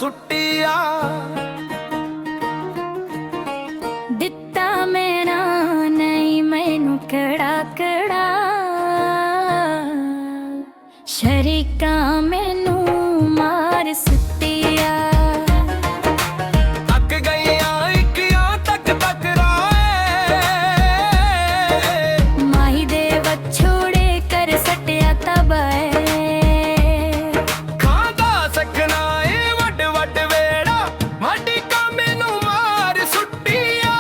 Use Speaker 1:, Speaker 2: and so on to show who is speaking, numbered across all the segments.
Speaker 1: सुटिया
Speaker 2: दिता मेरा नहीं मैनू कड़ा कड़ा शरीका मैनू मार सुटिया
Speaker 1: अक गईया इकिया तक टकराए
Speaker 2: माही दे वछोड़े कर सटिया तबाए
Speaker 1: खांदा सकना ए वड वड वेड़ा वाडी का मैनू मार सुटिया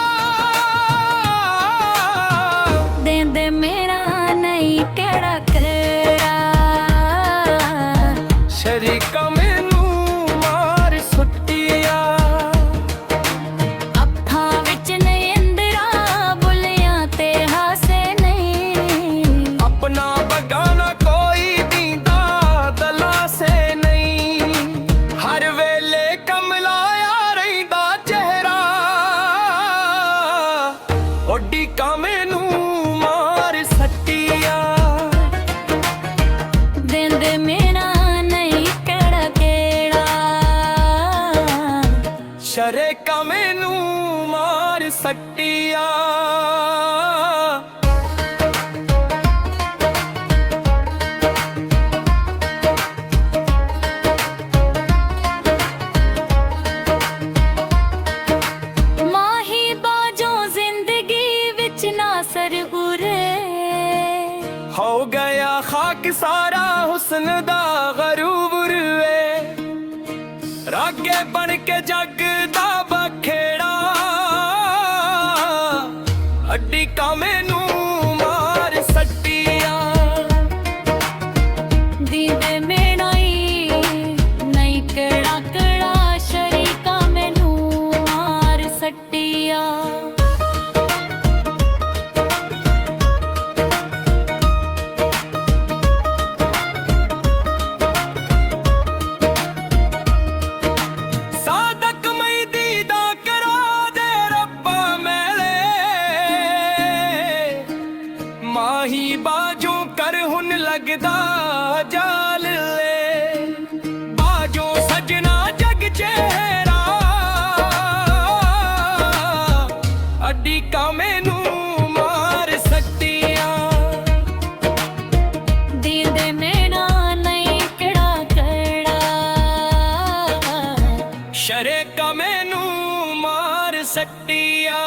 Speaker 2: दे दे मेरा नहीं कड़ा कड़ा
Speaker 1: शरीका मैनू मार सुटिया
Speaker 2: अखा विच नयंदरा बुलिया ते हासे नहीं
Speaker 1: अपना बगाना कोई दीदा दला से नहीं हर वेले कमलाया रहिंदा चेहरा ओडी का मैनू मार सटिया
Speaker 2: देंदे मेरा नहीं कड़ा केड़ा
Speaker 1: शरे का मैनू मार सटिया
Speaker 2: माही बाजों जिंदगी विच ना सर उरे
Speaker 1: हो गया खाक सारा हुस्न दा गरूर वे रागे बन के जग दा बखेड़ा अड्डी का मैनू मार सटिया
Speaker 2: दीदे मेरा ही नहीं कड़ा कड़ा शरीका मैनू मार सटिया
Speaker 1: सादक मई दीदा करा दे रब्बा मेले माही बाजू कर हुन लगदा जाल ले बाजू सजना जग चेहरा अड्डी का मैनू मार सटिया
Speaker 2: दीदे मेरा नहीं कड़ा कड़ा
Speaker 1: शरे का मैनू मार सटिया